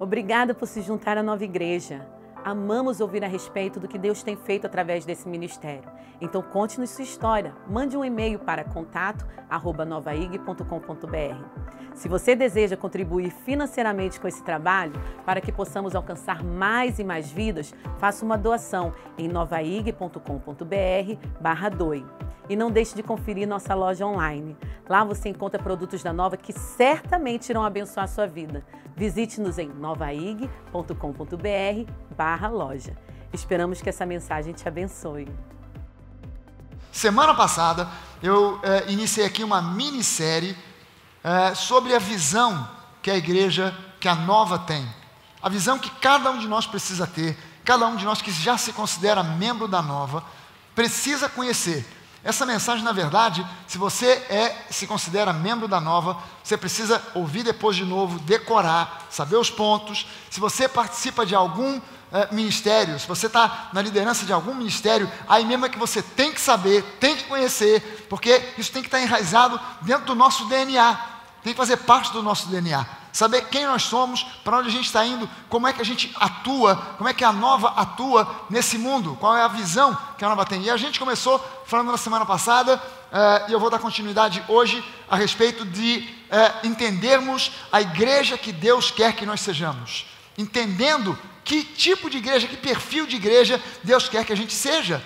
Obrigada por se juntar à nova igreja. Amamos ouvir a respeito do que Deus tem feito através desse ministério. Então conte-nos sua história. Mande um e-mail para contato@novaig.com.br. Se você deseja contribuir financeiramente com esse trabalho, para que possamos alcançar mais e mais vidas, faça uma doação em novaig.com.br/doe. E não deixe de conferir nossa loja online. Lá você encontra produtos da Nova que certamente irão abençoar a sua vida. Visite-nos em novaig.com.br/loja. Esperamos que essa mensagem te abençoe. Semana passada eu iniciei aqui uma minissérie sobre a visão que a igreja, que a Nova tem. A visão que cada um de nós precisa ter, cada um de nós que já se considera membro da Nova, precisa conhecer. Essa mensagem, na verdade, se você se considera membro da Nova, você precisa ouvir depois de novo, decorar, saber os pontos. Se você participa de algum ministério, se você está na liderança de algum ministério, aí mesmo é que você tem que saber, tem que conhecer, porque isso tem que estar enraizado dentro do nosso DNA, tem que fazer parte do nosso DNA. Saber quem nós somos, para onde a gente está indo, como é que a gente atua, como é que a Nova atua nesse mundo, qual é a visão que a Nova tem. E a gente começou falando na semana passada, e eu vou dar continuidade hoje a respeito de entendermos a igreja que Deus quer que nós sejamos. Entendendo que tipo de igreja, que perfil de igreja Deus quer que a gente seja.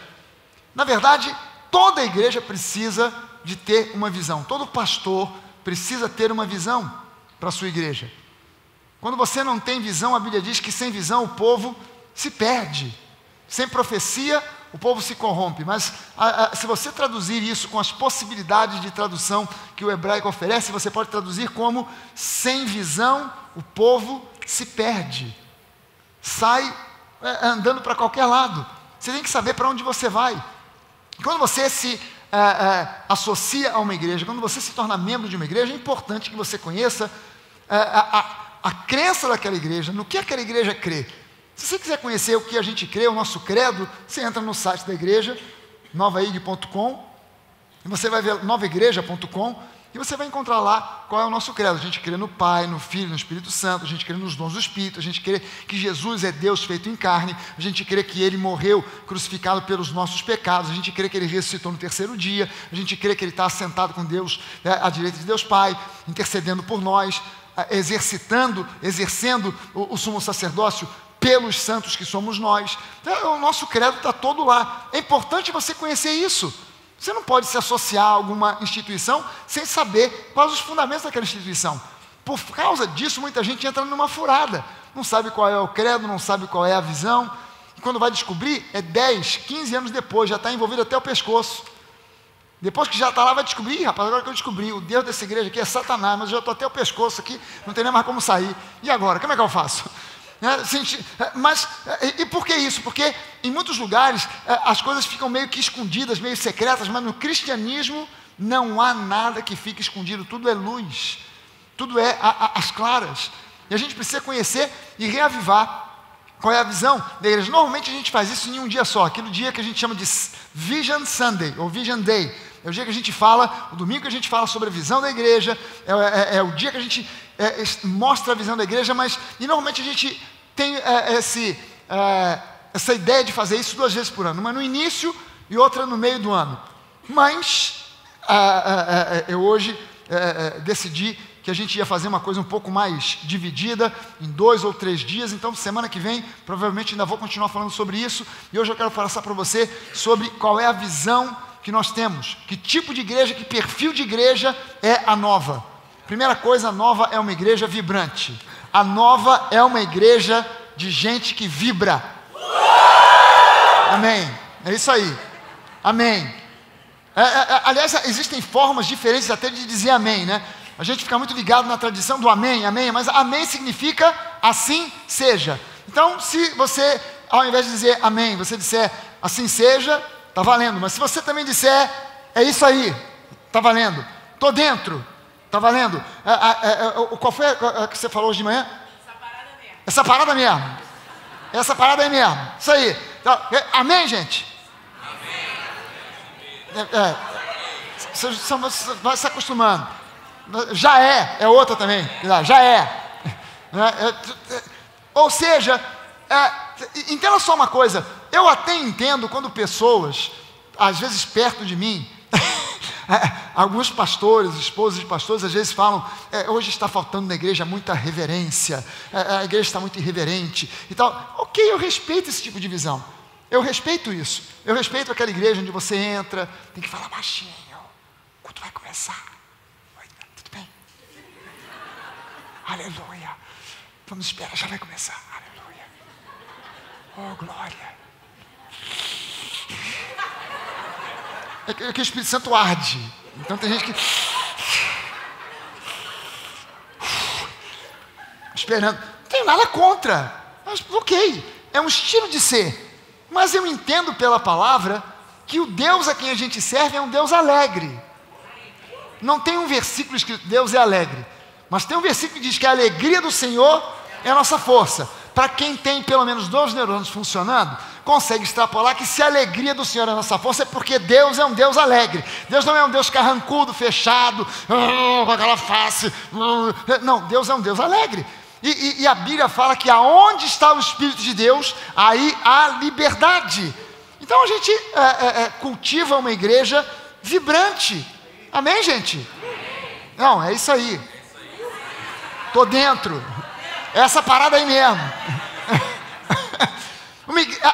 Na verdade, toda igreja precisa de ter uma visão, todo pastor precisa ter uma visão para a sua igreja. Quando você não tem visão, a Bíblia diz que sem visão o povo se perde. Sem profecia, o povo se corrompe. Mas se você traduzir isso com as possibilidades de tradução que o hebraico oferece, você pode traduzir como: sem visão, o povo se perde. Sai andando para qualquer lado. Você tem que saber para onde você vai. Quando você se associa a uma igreja, quando você se torna membro de uma igreja, é importante que você conheça a crença daquela igreja, no que aquela igreja crê. Se você quiser conhecer o que a gente crê, o nosso credo, você entra no site da igreja, novaig.com, e você vai ver novaigreja.com, e você vai encontrar lá qual é o nosso credo. A gente crê no Pai, no Filho, no Espírito Santo, a gente crê nos dons do Espírito, a gente crê que Jesus é Deus feito em carne, a gente crê que Ele morreu crucificado pelos nossos pecados, a gente crê que Ele ressuscitou no terceiro dia, a gente crê que Ele está assentado com Deus, à direita de Deus Pai, intercedendo por nós, exercendo o sumo sacerdócio pelos santos que somos nós. Então, o nosso credo está todo lá. É importante você conhecer isso. Você não pode se associar a alguma instituição sem saber quais os fundamentos daquela instituição. Por causa disso, muita gente entra numa furada. Não sabe qual é o credo, não sabe qual é a visão. E quando vai descobrir, 10, 15 anos depois, já está envolvido até o pescoço. Depois que já está lá, vai descobrir: rapaz, agora que eu descobri, o Deus dessa igreja aqui é Satanás, mas eu já estou até o pescoço aqui, não tem nem mais como sair. E agora, como é que eu faço? Mas, e por que isso? Porque em muitos lugares as coisas ficam meio que escondidas, meio secretas, mas no cristianismo não há nada que fique escondido, tudo é luz, tudo é às claras. E a gente precisa conhecer e reavivar qual é a visão da igreja. Normalmente a gente faz isso em um dia só, aquele dia que a gente chama de Vision Sunday, ou Vision Day. É o dia que a gente fala, o domingo que a gente fala sobre a visão da igreja, é o dia que a gente mostra a visão da igreja, e normalmente a gente tem essa ideia de fazer isso 2 vezes por ano, uma no início e outra no meio do ano. Mas eu hoje decidi que a gente ia fazer uma coisa um pouco mais dividida, em 2 ou 3 dias, então semana que vem provavelmente ainda vou continuar falando sobre isso, e hoje eu quero falar para você sobre qual é a visão que nós temos, que tipo de igreja, que perfil de igreja é a Nova. Primeira coisa, a Nova é uma igreja vibrante. A Nova é uma igreja de gente que vibra. Amém. É isso aí. Amém. Aliás, existem formas diferentes até de dizer amém, né? A gente fica muito ligado na tradição do amém, amém, mas amém significa assim seja. Então, se você, ao invés de dizer amém, você disser assim seja, está valendo. Mas se você também disser, é isso aí, está valendo. Estou dentro, está valendo. Qual foi a que você falou hoje de manhã? Essa parada mesmo. Essa parada aí mesmo. Isso aí. Então, amém, gente? Amém. Você vai se acostumando. Já é outra também. Já é. Ou seja, entenda só uma coisa, eu até entendo quando pessoas, às vezes perto de mim, alguns pastores, esposas de pastores, às vezes falam, hoje está faltando na igreja muita reverência, a igreja está muito irreverente e tal. Ok, eu respeito esse tipo de visão, eu respeito isso, eu respeito aquela igreja onde você entra, tem que falar baixinho, o culto vai começar, oi, tudo bem? Aleluia, vamos esperar, já vai começar, aleluia, oh glória. É que o Espírito Santo arde. Então tem gente que... esperando. Não tem nada contra. Mas, ok, é um estilo de ser. Mas eu entendo pela palavra que o Deus a quem a gente serve é um Deus alegre. Não tem um versículo escrito, Deus é alegre. Mas tem um versículo que diz que a alegria do Senhor é a nossa força. Para quem tem pelo menos 2 neurônios funcionando, consegue extrapolar que se a alegria do Senhor é a nossa força, é porque Deus é um Deus alegre. Deus não é um Deus carrancudo, fechado, com aquela face. Não, Deus é um Deus alegre. E a Bíblia fala que aonde está o Espírito de Deus, aí há liberdade. Então a gente cultiva uma igreja vibrante. Amém, gente? Não, é isso aí. Tô dentro. Essa parada aí mesmo.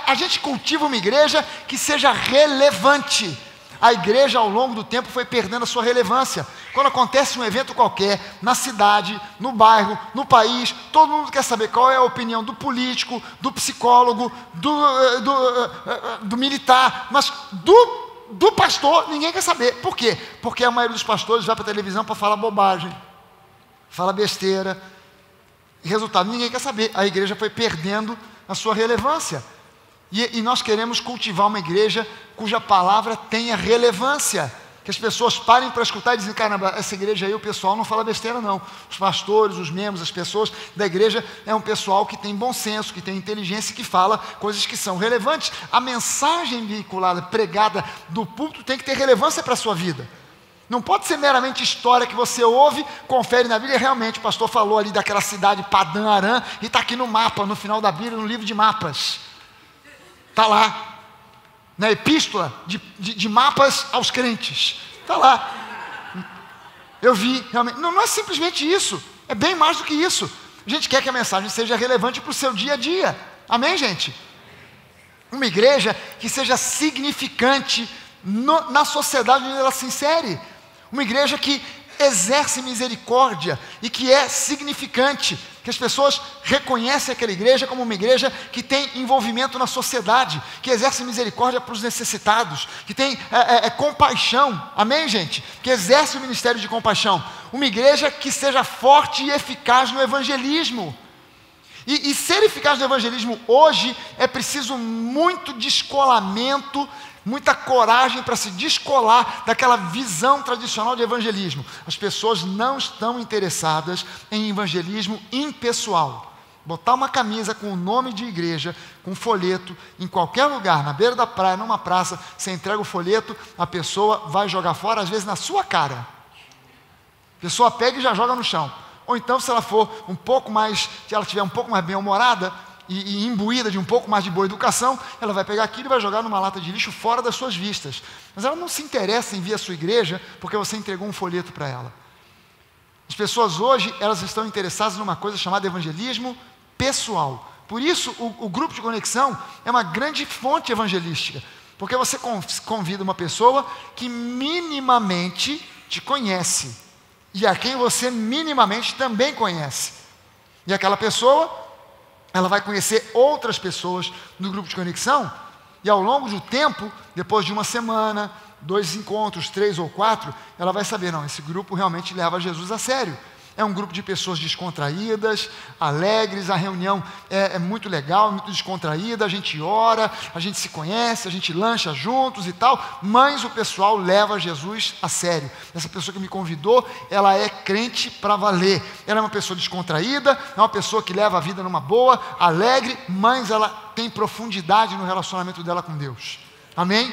A gente cultiva uma igreja que seja relevante. A igreja ao longo do tempo foi perdendo a sua relevância. Quando acontece um evento qualquer, na cidade, no bairro, no país, todo mundo quer saber qual é a opinião do político, do psicólogo, do militar, mas do pastor ninguém quer saber. Por quê? Porque a maioria dos pastores vai para a televisão para falar bobagem, fala besteira. Resultado, ninguém quer saber. A igreja foi perdendo a sua relevância. E nós queremos cultivar uma igreja cuja palavra tenha relevância. Que as pessoas parem para escutar e dizem, caramba, essa igreja aí o pessoal não fala besteira não. Os pastores, os membros, as pessoas da igreja é um pessoal que tem bom senso, que tem inteligência e que fala coisas que são relevantes. A mensagem veiculada, pregada do púlpito tem que ter relevância para a sua vida. Não pode ser meramente história que você ouve, confere na Bíblia, realmente o pastor falou ali daquela cidade Padã Arã, e está aqui no mapa, no final da Bíblia, no livro de mapas. Está lá, na epístola de mapas aos crentes. Está lá. Eu vi, realmente. Não é simplesmente isso, é bem mais do que isso. A gente quer que a mensagem seja relevante para o seu dia a dia. Amém, gente? Uma igreja que seja significante na sociedade onde ela se insere. Uma igreja que exerce misericórdia e que é significante, que as pessoas reconhecem aquela igreja como uma igreja que tem envolvimento na sociedade, que exerce misericórdia para os necessitados, que tem compaixão, amém, gente? Que exerce o ministério de compaixão. Uma igreja que seja forte e eficaz no evangelismo. E ser eficaz no evangelismo hoje é preciso muito descolamento, muita coragem para se descolar daquela visão tradicional de evangelismo. As pessoas não estão interessadas em evangelismo impessoal. Botar uma camisa com o nome de igreja, com folheto, em qualquer lugar, na beira da praia, numa praça, você entrega o folheto, a pessoa vai jogar fora, às vezes na sua cara. A pessoa pega e já joga no chão. Ou então, se ela for um pouco mais, se ela estiver um pouco mais bem-humorada, e imbuída de um pouco mais de boa educação, ela vai pegar aquilo e vai jogar numa lata de lixo fora das suas vistas. Mas ela não se interessa em vir à sua igreja porque você entregou um folheto para ela. As pessoas hoje, elas estão interessadas numa coisa chamada evangelismo pessoal. Por isso, o grupo de conexão é uma grande fonte evangelística, porque você convida uma pessoa que minimamente te conhece, e a quem você minimamente também conhece. E aquela pessoa, ela vai conhecer outras pessoas no grupo de conexão, e ao longo do tempo, depois de uma semana, 2 encontros, 3 ou 4, ela vai saber, não, esse grupo realmente leva Jesus a sério. É um grupo de pessoas descontraídas, alegres, a reunião é muito legal, muito descontraída, a gente ora, a gente se conhece, a gente lancha juntos e tal, mas o pessoal leva Jesus a sério. Essa pessoa que me convidou, ela é crente para valer. Ela é uma pessoa descontraída, é uma pessoa que leva a vida numa boa, alegre, mas ela tem profundidade no relacionamento dela com Deus. Amém?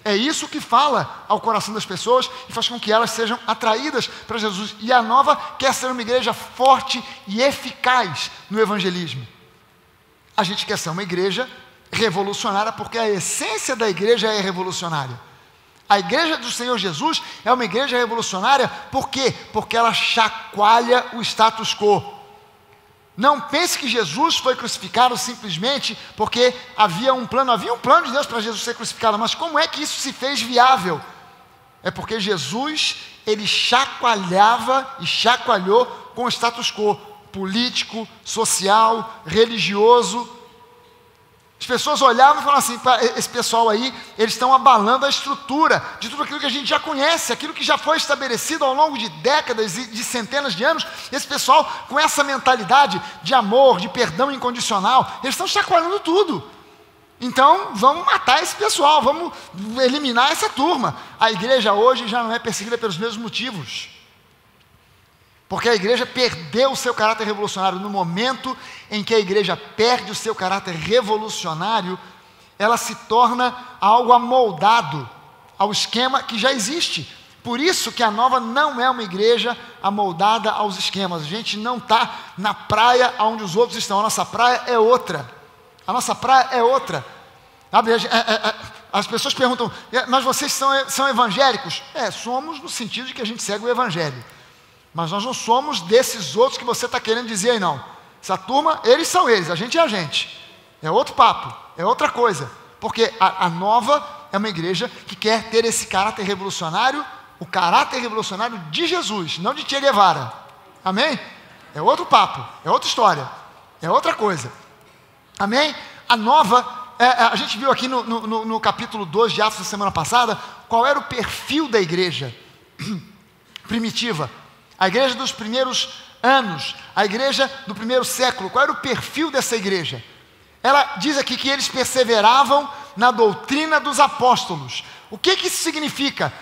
É isso que fala ao coração das pessoas e faz com que elas sejam atraídas para Jesus. E a Nova quer ser uma igreja forte e eficaz no evangelismo. A gente quer ser uma igreja revolucionária porque a essência da igreja é revolucionária. A igreja do Senhor Jesus é uma igreja revolucionária, por quê? Porque ela chacoalha o status quo. Não pense que Jesus foi crucificado simplesmente porque havia um plano de Deus para Jesus ser crucificado, mas como é que isso se fez viável? É porque Jesus, ele chacoalhava e chacoalhou com o status quo político, social, religioso. As pessoas olhavam e falavam assim, esse pessoal aí, eles estão abalando a estrutura de tudo aquilo que a gente já conhece, aquilo que já foi estabelecido ao longo de décadas e de centenas de anos. Esse pessoal, com essa mentalidade de amor, de perdão incondicional, eles estão chacoalhando tudo. Então, vamos matar esse pessoal, vamos eliminar essa turma. A igreja hoje já não é perseguida pelos mesmos motivos. Porque a igreja perdeu o seu caráter revolucionário. No momento em que a igreja perde o seu caráter revolucionário, ela se torna algo amoldado ao esquema que já existe. Por isso que a Nova não é uma igreja amoldada aos esquemas. A gente não está na praia onde os outros estão. A nossa praia é outra. A nossa praia é outra. As pessoas perguntam, mas vocês são evangélicos? Somos no sentido de que a gente segue o evangelho. Mas nós não somos desses outros que você está querendo dizer aí, não. Essa turma, eles são eles, a gente é a gente. É outro papo, é outra coisa. Porque a Nova é uma igreja que quer ter esse caráter revolucionário, o caráter revolucionário de Jesus, não de Che Guevara. Amém? É outro papo, é outra história, é outra coisa. Amém? A Nova, a gente viu aqui no capítulo 2 de Atos da semana passada, qual era o perfil da igreja primitiva. A igreja dos primeiros anos, a igreja do primeiro século, qual era o perfil dessa igreja? Ela diz aqui que eles perseveravam na doutrina dos apóstolos. O que isso significa?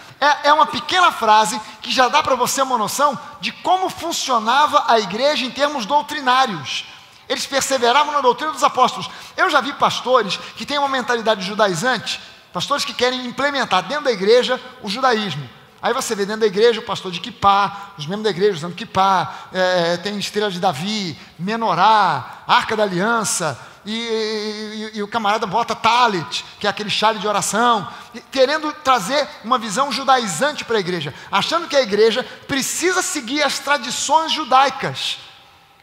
É uma pequena frase que já dá para você uma noção de como funcionava a igreja em termos doutrinários. Eles perseveravam na doutrina dos apóstolos. Eu já vi pastores que têm uma mentalidade judaizante, pastores que querem implementar dentro da igreja o judaísmo. Aí você vê dentro da igreja o pastor de quipá, os membros da igreja usando quipá, tem estrela de Davi, menorá, arca da aliança, e o camarada bota talit, que é aquele chale de oração, querendo trazer uma visão judaizante para a igreja, achando que a igreja precisa seguir as tradições judaicas.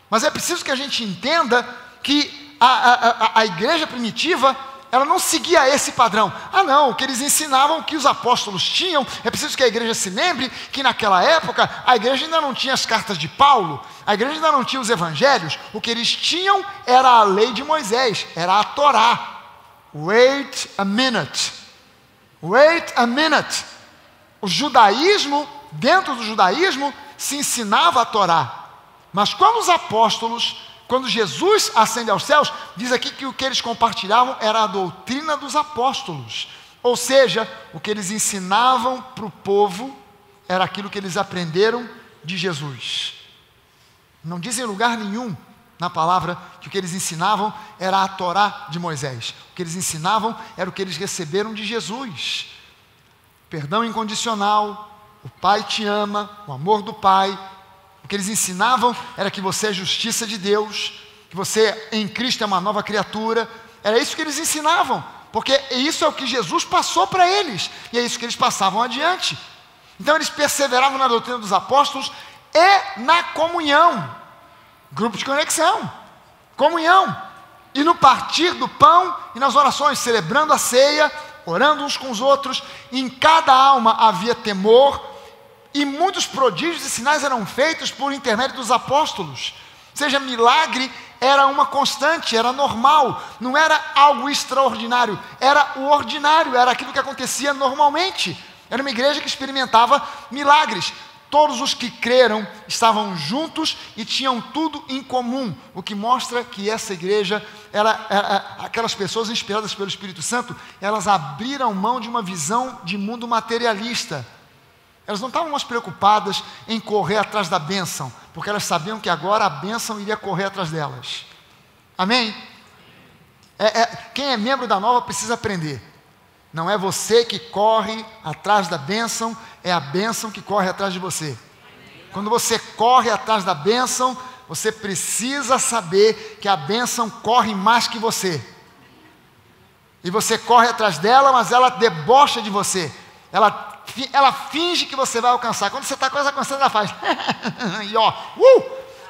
Mas é preciso que a gente entenda que a igreja primitiva, ela não seguia esse padrão. Não, o que eles ensinavam, que os apóstolos tinham, é preciso que a igreja se lembre que naquela época, a igreja ainda não tinha as cartas de Paulo, a igreja ainda não tinha os evangelhos, o que eles tinham era a lei de Moisés, era a Torá. Wait a minute. Wait a minute. O judaísmo, dentro do judaísmo, se ensinava a Torá. Mas quando os apóstolos, quando Jesus ascende aos céus, diz aqui que o que eles compartilhavam era a doutrina dos apóstolos. Ou seja, o que eles ensinavam para o povo era aquilo que eles aprenderam de Jesus. Não diz em lugar nenhum na palavra que o que eles ensinavam era a Torá de Moisés. O que eles ensinavam era o que eles receberam de Jesus. Perdão incondicional, o Pai te ama, o amor do Pai. O que eles ensinavam era que você é justiça de Deus, que você em Cristo é uma nova criatura. Era isso que eles ensinavam, porque isso é o que Jesus passou para eles, e é isso que eles passavam adiante. Então eles perseveravam na doutrina dos apóstolos e na comunhão, grupo de conexão, comunhão, e no partir do pão e nas orações, celebrando a ceia, orando uns com os outros. Em cada alma havia temor, e muitos prodígios e sinais eram feitos por intermédio dos apóstolos. Ou seja, milagre era uma constante, era normal, não era algo extraordinário, era o ordinário, era aquilo que acontecia normalmente. Era uma igreja que experimentava milagres. Todos os que creram estavam juntos e tinham tudo em comum, o que mostra que essa igreja, aquelas pessoas inspiradas pelo Espírito Santo, elas abriram mão de uma visão de mundo materialista. Elas não estavam mais preocupadas em correr atrás da bênção, porque elas sabiam que agora a bênção iria correr atrás delas. Amém? Quem é membro da Nova precisa aprender. Não é você que corre atrás da bênção, é a bênção que corre atrás de você. Quando você corre atrás da bênção, você precisa saber que a bênção corre mais que você. E você corre atrás dela, mas ela debocha de você. Ela finge que você vai alcançar. Quando você está quase alcançando, ela faz.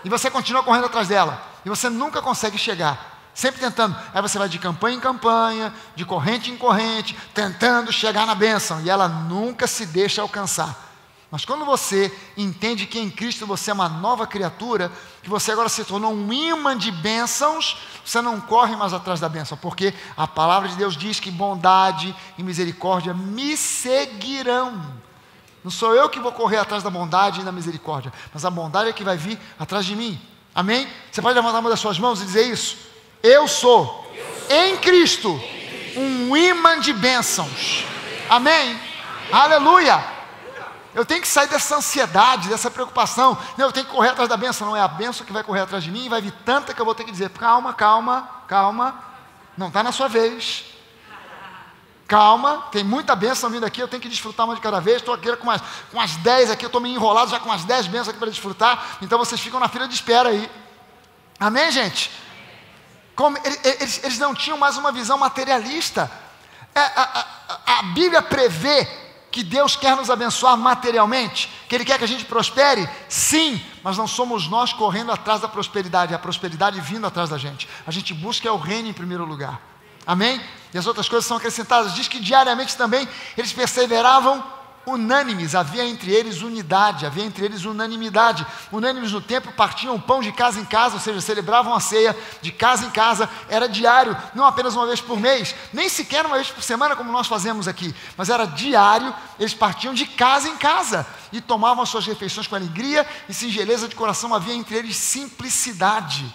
E você continua correndo atrás dela. E você nunca consegue chegar. Sempre tentando. Aí você vai de campanha em campanha, de corrente em corrente, tentando chegar na bênção. E ela nunca se deixa alcançar. Mas quando você entende que em Cristo você é uma nova criatura, que você agora se tornou um imã de bênçãos, você não corre mais atrás da bênção, porque a palavra de Deus diz que bondade e misericórdia me seguirão. Não sou eu que vou correr atrás da bondade e da misericórdia, mas a bondade é que vai vir atrás de mim. Amém? Você pode levantar uma das suas mãos e dizer isso? Eu sou em Cristo um imã de bênçãos. Amém? Aleluia! Eu tenho que sair dessa ansiedade, dessa preocupação. Não, eu tenho que correr atrás da bênção. Não é a bênção que vai correr atrás de mim e vai vir tanta que eu vou ter que dizer: calma, calma, calma. Não está na sua vez. Calma, tem muita bênção vindo aqui, eu tenho que desfrutar uma de cada vez. Estou aqui com umas 10 aqui, eu estou meio enrolado já com umas 10 bênçãos aqui para desfrutar. Então vocês ficam na fila de espera aí. Amém, gente? Eles não tinham mais uma visão materialista. A Bíblia prevê que Deus quer nos abençoar materialmente, que Ele quer que a gente prospere, sim, mas não somos nós correndo atrás da prosperidade, é a prosperidade vindo atrás da gente. A gente busca o reino em primeiro lugar. Amém? E as outras coisas são acrescentadas. Diz que diariamente também eles perseveravam unânimes, havia entre eles unidade, havia entre eles unanimidade. Unânimes no templo, partiam o pão de casa em casa, ou seja, celebravam a ceia de casa em casa, era diário, não apenas uma vez por mês, nem sequer uma vez por semana como nós fazemos aqui, mas era diário. Eles partiam de casa em casa e tomavam as suas refeições com alegria e singeleza de coração. Havia entre eles simplicidade,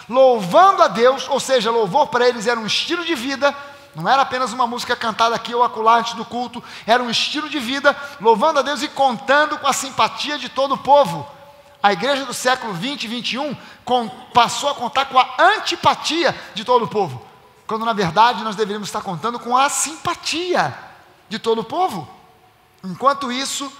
louvando a Deus, ou seja, louvor para eles era um estilo de vida. Não era apenas uma música cantada aqui ou acolá antes do culto, era um estilo de vida, louvando a Deus e contando com a simpatia de todo o povo. A igreja do século 20 e 21 passou a contar com a antipatia de todo o povo, quando na verdade nós deveríamos estar contando com a simpatia de todo o povo. Enquanto isso,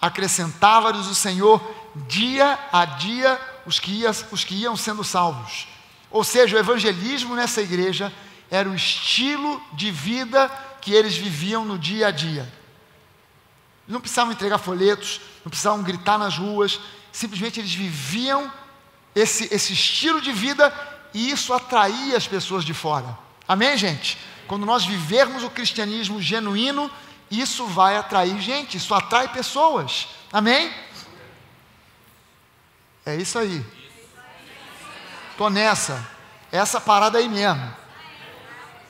acrescentava-lhes o Senhor dia a dia os que iam sendo salvos. Ou seja, o evangelismo nessa igreja era o estilo de vida que eles viviam no dia a dia. Eles não precisavam entregar folhetos, não precisavam gritar nas ruas, simplesmente eles viviam esse estilo de vida e isso atraía as pessoas de fora. Amém, gente? Quando nós vivermos o cristianismo genuíno, isso vai atrair gente, isso atrai pessoas. Amém? É isso aí. Estou nessa. Essa parada aí mesmo.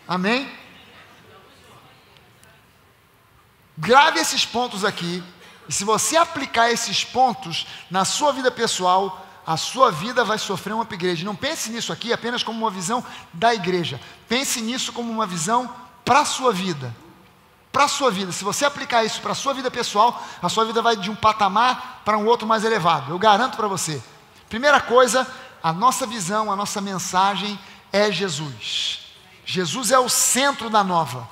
Amém? Grave esses pontos aqui, e se você aplicar esses pontos na sua vida pessoal, a sua vida vai sofrer um upgrade. Não pense nisso aqui apenas como uma visão da igreja, pense nisso como uma visão para a sua vida. Para a sua vida, se você aplicar isso para a sua vida pessoal, a sua vida vai de um patamar para um outro mais elevado, eu garanto para você. Primeira coisa, a nossa visão, a nossa mensagem é Jesus. Jesus é o centro da nova,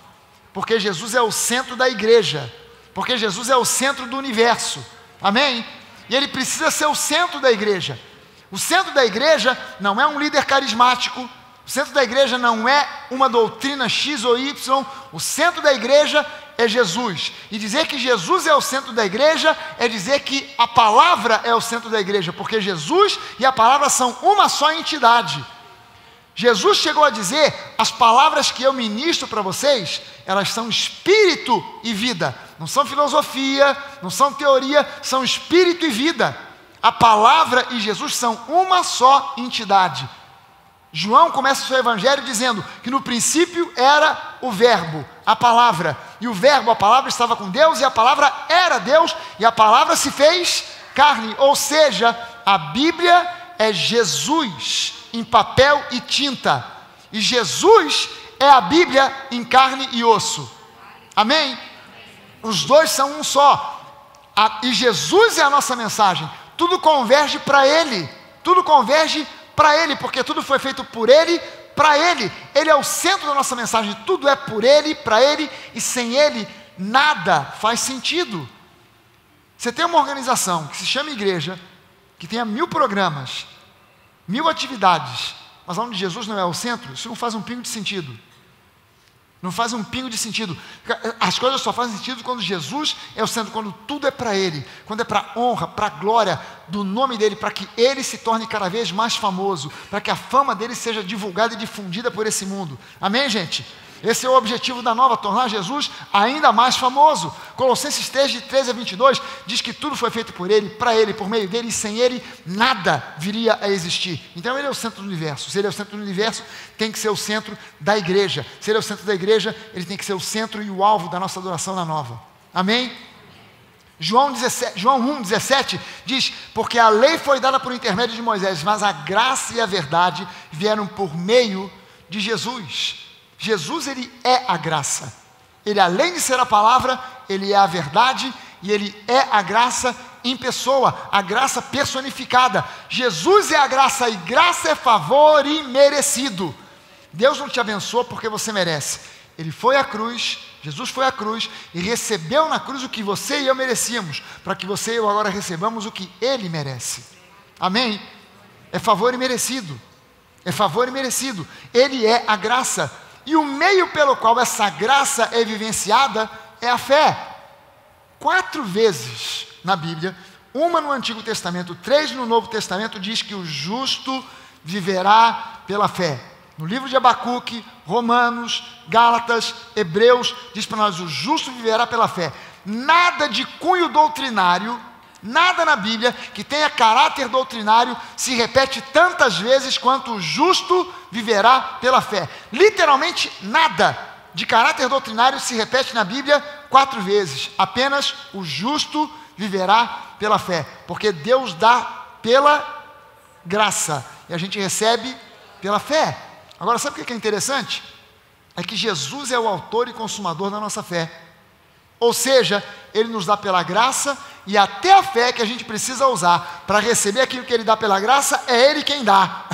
porque Jesus é o centro da igreja, porque Jesus é o centro do universo, amém? E Ele precisa ser o centro da igreja. O centro da igreja não é um líder carismático, o centro da igreja não é uma doutrina X ou Y, o centro da igreja é Jesus. E dizer que Jesus é o centro da igreja é dizer que a palavra é o centro da igreja, porque Jesus e a palavra são uma só entidade. Jesus chegou a dizer: as palavras que eu ministro para vocês, elas são espírito e vida, não são filosofia, não são teoria, são espírito e vida. A palavra e Jesus são uma só entidade. João começa o seu evangelho dizendo que no princípio era o verbo, a palavra, e o verbo, a palavra estava com Deus, e a palavra era Deus, e a palavra se fez carne, ou seja, a Bíblia é Jesus em papel e tinta, e Jesus é a Bíblia em carne e osso, amém? Os dois são um só, e Jesus é a nossa mensagem, tudo converge para Ele, tudo converge para Ele, porque tudo foi feito por Ele, para Ele, Ele é o centro da nossa mensagem, tudo é por Ele, para Ele, e sem Ele, nada faz sentido. Você tem uma organização que se chama igreja, que tenha 1000 programas, 1000 atividades, mas onde Jesus não é o centro, isso não faz um pingo de sentido. Não faz um pingo de sentido. As coisas só fazem sentido quando Jesus é o centro, quando tudo é para Ele, quando é para a honra, para a glória do nome dEle, para que Ele se torne cada vez mais famoso, para que a fama dEle seja divulgada e difundida por esse mundo. Amém, gente? Esse é o objetivo da Nova, tornar Jesus ainda mais famoso. Colossenses 3, de 13 a 22, diz que tudo foi feito por Ele, para Ele, por meio dEle, e sem Ele nada viria a existir. Então Ele é o centro do universo. Se Ele é o centro do universo, tem que ser o centro da igreja. Se Ele é o centro da igreja, Ele tem que ser o centro e o alvo da nossa adoração na Nova. Amém? João 1,17 diz, porque a lei foi dada por intermédio de Moisés, mas a graça e a verdade vieram por meio de Jesus. Jesus, Ele é a graça. Ele, além de ser a palavra, Ele é a verdade e Ele é a graça em pessoa, a graça personificada. Jesus é a graça e graça é favor imerecido. Deus não te abençoa porque você merece. Ele foi à cruz, Jesus foi à cruz e recebeu na cruz o que você e eu merecíamos, para que você e eu agora recebamos o que Ele merece. Amém? É favor imerecido. É favor imerecido. Ele é a graça. E o meio pelo qual essa graça é vivenciada é a fé. 4 vezes na Bíblia, uma no Antigo Testamento, 3 no Novo Testamento, diz que o justo viverá pela fé. No livro de Abacuque, Romanos, Gálatas, Hebreus, diz para nós, o justo viverá pela fé. Nada de cunho doutrinário, nada na Bíblia que tenha caráter doutrinário se repete tantas vezes quanto o justo viverá pela fé. Literalmente nada de caráter doutrinário se repete na Bíblia 4 vezes. Apenas o justo viverá pela fé. Porque Deus dá pela graça e a gente recebe pela fé. Agora, sabe o que é interessante? É que Jesus é o autor e consumador da nossa fé. Ou seja, Ele nos dá pela graça e até a fé que a gente precisa usar para receber aquilo que Ele dá pela graça, é Ele quem dá.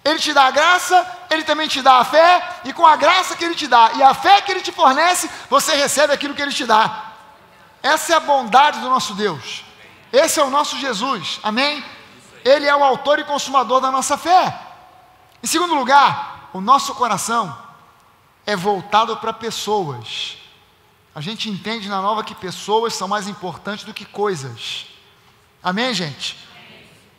Ele te dá a graça, Ele também te dá a fé, e com a graça que Ele te dá e a fé que Ele te fornece, você recebe aquilo que Ele te dá. Essa é a bondade do nosso Deus. Esse é o nosso Jesus, amém? Ele é o autor e consumador da nossa fé. Em segundo lugar, o nosso coração é voltado para pessoas. A gente entende na Nova que pessoas são mais importantes do que coisas. Amém, gente?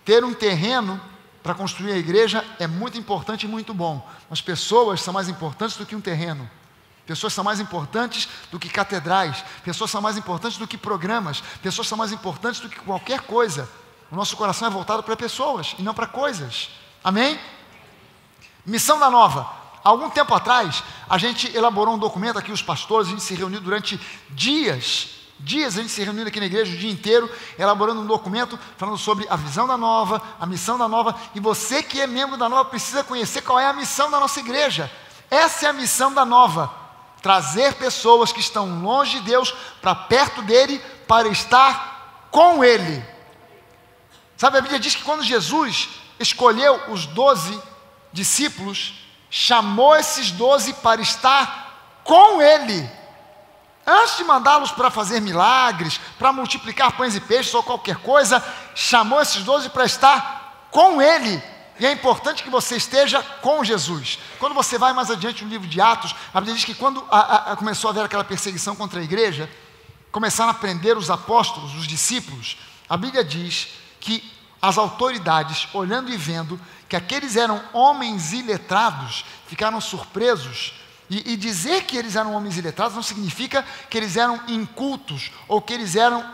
Ter um terreno para construir a igreja é muito importante e muito bom. Mas pessoas são mais importantes do que um terreno. Pessoas são mais importantes do que catedrais. Pessoas são mais importantes do que programas. Pessoas são mais importantes do que qualquer coisa. O nosso coração é voltado para pessoas e não para coisas. Amém? Missão da Nova. Há algum tempo atrás, a gente elaborou um documento aqui, os pastores, a gente se reuniu durante dias, a gente se reuniu aqui na igreja o dia inteiro, elaborando um documento falando sobre a visão da Nova, a missão da Nova, e você que é membro da Nova precisa conhecer qual é a missão da nossa igreja. Essa é a missão da Nova, trazer pessoas que estão longe de Deus para perto dEle, para estar com Ele. Sabe, a Bíblia diz que quando Jesus escolheu os 12 discípulos, chamou esses 12 para estar com Ele. Antes de mandá-los para fazer milagres, para multiplicar pães e peixes ou qualquer coisa, chamou esses 12 para estar com Ele. E é importante que você esteja com Jesus. Quando você vai mais adiante no livro de Atos, a Bíblia diz que quando começou a haver aquela perseguição contra a igreja, começaram a prender os apóstolos, os discípulos. A Bíblia diz que as autoridades, olhando e vendo que aqueles eram homens iletrados, ficaram surpresos. E dizer que eles eram homens iletrados não significa que eles eram incultos ou que eles eram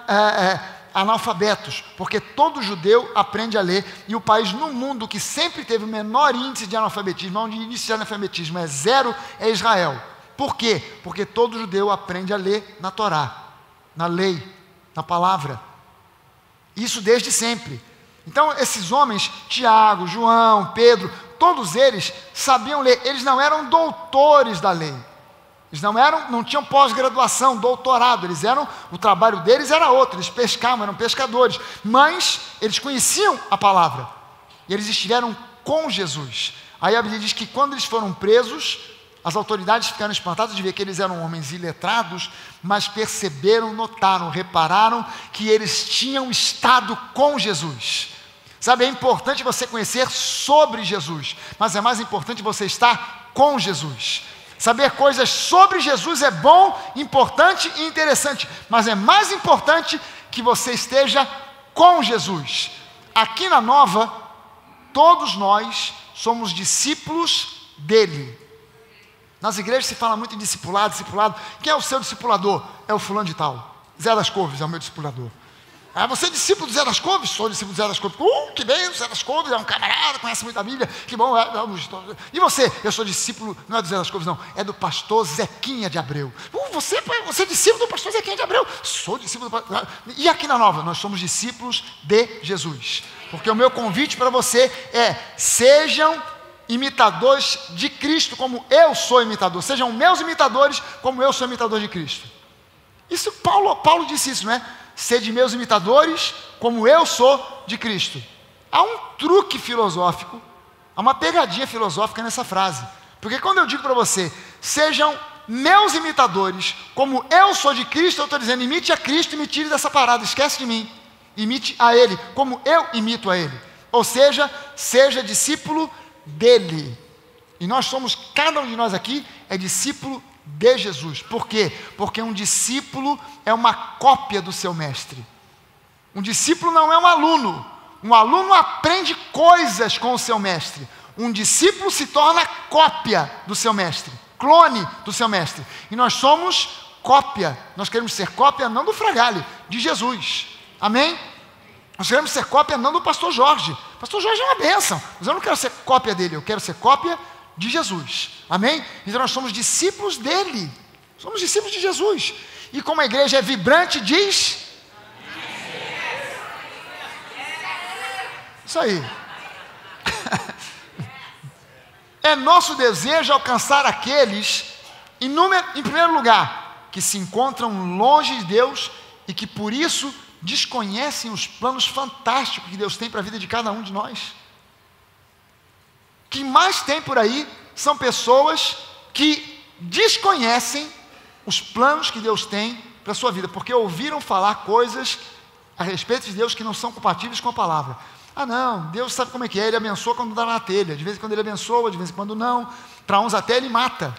analfabetos, porque todo judeu aprende a ler, e o país no mundo que sempre teve o menor índice de analfabetismo, onde o índice de analfabetismo é 0, é Israel. Por quê? Porque todo judeu aprende a ler na Torá, na lei, na palavra. Isso desde sempre. Então esses homens, Tiago, João, Pedro, todos eles sabiam ler. Eles não eram doutores da lei. Eles não tinham pós-graduação, doutorado. O trabalho deles era outro. Eles pescavam, eram pescadores. Mas eles conheciam a palavra. E eles estiveram com Jesus. Aí a Bíblia diz que quando eles foram presos, As autoridades ficaram espantadas de ver que eles eram homens iletrados, mas perceberam, notaram, repararam que eles tinham estado com Jesus. Sabe, é importante você conhecer sobre Jesus, mas é mais importante você estar com Jesus. Saber coisas sobre Jesus é bom, importante e interessante, mas é mais importante que você esteja com Jesus. Aqui na Nova, todos nós somos discípulos dele. Nas igrejas se fala muito em discipulado. Quem é o seu discipulador? É o fulano de tal. Zé das Couves é o meu discipulador. Ah, você é discípulo do Zé das Couves? Sou discípulo do Zé das Couves. Que bem, o Zé das Couves é um camarada, conhece muito a Bíblia. Que bom. E você? Eu sou discípulo, não é do Zé das Couves, não. É do pastor Zequinha de Abreu. Você é discípulo do pastor Zequinha de Abreu? Sou discípulo do pastor... E aqui na Nova, nós somos discípulos de Jesus. Porque o meu convite para você é: sejam imitadores de Cristo, como eu sou imitador. Sejam meus imitadores, como eu sou imitador de Cristo. Isso, Paulo disse isso, não é? Sede meus imitadores, como eu sou de Cristo. Há um truque filosófico, há uma pegadinha filosófica nessa frase. Porque quando eu digo para você, sejam meus imitadores, como eu sou de Cristo, eu estou dizendo, imite a Cristo e me tire dessa parada, esquece de mim. Imite a Ele, como eu imito a Ele. Ou seja, seja discípulo dele. E nós somos, cada um de nós aqui é discípulo de Jesus. Por quê? Porque um discípulo é uma cópia do seu mestre. Um discípulo não é um aluno. Um aluno aprende coisas com o seu mestre. Um discípulo se torna cópia do seu mestre, clone do seu mestre. E nós somos cópia. Nós queremos ser cópia não do Fragale, de Jesus. Amém? Nós queremos ser cópia não do pastor Jorge. O pastor Jorge é uma bênção, mas eu não quero ser cópia dele, eu quero ser cópia de Jesus. Amém? Então nós somos discípulos dele. Somos discípulos de Jesus. E como a igreja é vibrante, diz... Isso aí. É nosso desejo alcançar aqueles, em primeiro lugar, que se encontram longe de Deus e que por isso desconhecem os planos fantásticos que Deus tem para a vida de cada um de nós. O que mais tem por aí são pessoas que desconhecem os planos que Deus tem para a sua vida, porque ouviram falar coisas a respeito de Deus que não são compatíveis com a palavra. Ah não, Deus sabe como é que é, Ele abençoa quando dá na telha, de vez em quando Ele abençoa, de vez em quando não, para uns até Ele mata,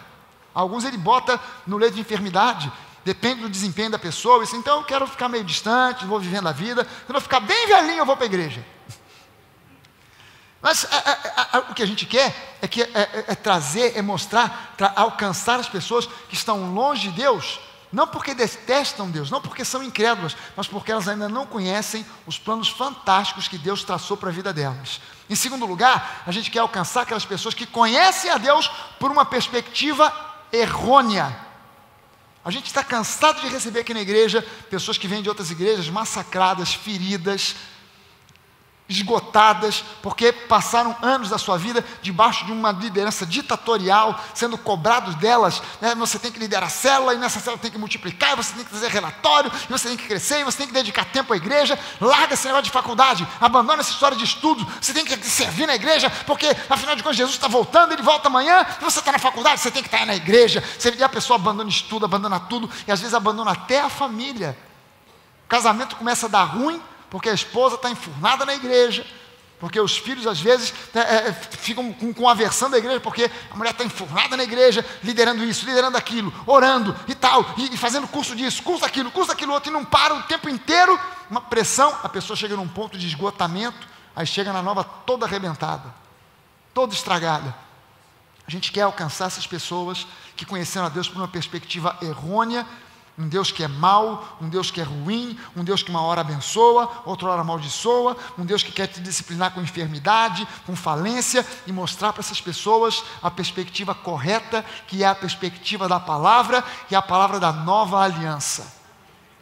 alguns Ele bota no leito de enfermidade, depende do desempenho da pessoa. Isso, então eu quero ficar meio distante, vou vivendo a vida. Quando eu ficar bem velhinho, eu vou para a igreja. Mas o que a gente quer é trazer, é mostrar, alcançar as pessoas que estão longe de Deus, não porque detestam Deus, não porque são incrédulas, mas porque elas ainda não conhecem os planos fantásticos que Deus traçou para a vida delas. Em segundo lugar, a gente quer alcançar aquelas pessoas que conhecem a Deus por uma perspectiva errônea. A gente está cansado de receber aqui na igreja pessoas que vêm de outras igrejas massacradas, feridas, esgotadas, porque passaram anos da sua vida debaixo de uma liderança ditatorial, sendo cobrados delas, né? Você tem que liderar a célula, e nessa célula tem que multiplicar, e você tem que fazer relatório, e você tem que crescer, e você tem que dedicar tempo à igreja. Larga esse negócio de faculdade, abandona essa história de estudo, você tem que servir na igreja, porque afinal de contas Jesus está voltando, Ele volta amanhã, e você está na faculdade, você tem que estar na igreja. E a pessoa abandona estudo, abandona tudo, e às vezes abandona até a família. O casamento começa a dar ruim, porque a esposa está enfurnada na igreja, porque os filhos às vezes ficam com aversão da igreja, porque a mulher está enfurnada na igreja, liderando isso, liderando aquilo, orando e tal, e fazendo curso disso, curso daquilo outro, e não para o tempo inteiro, uma pressão. A pessoa chega num ponto de esgotamento, aí chega na Nova toda arrebentada, toda estragada. A gente quer alcançar essas pessoas que conheceram a Deus por uma perspectiva errônea, um Deus que é mau, um Deus que é ruim, um Deus que uma hora abençoa, outra hora amaldiçoa, um Deus que quer te disciplinar com enfermidade, com falência, e mostrar para essas pessoas a perspectiva correta, que é a perspectiva da palavra, e a palavra da nova aliança.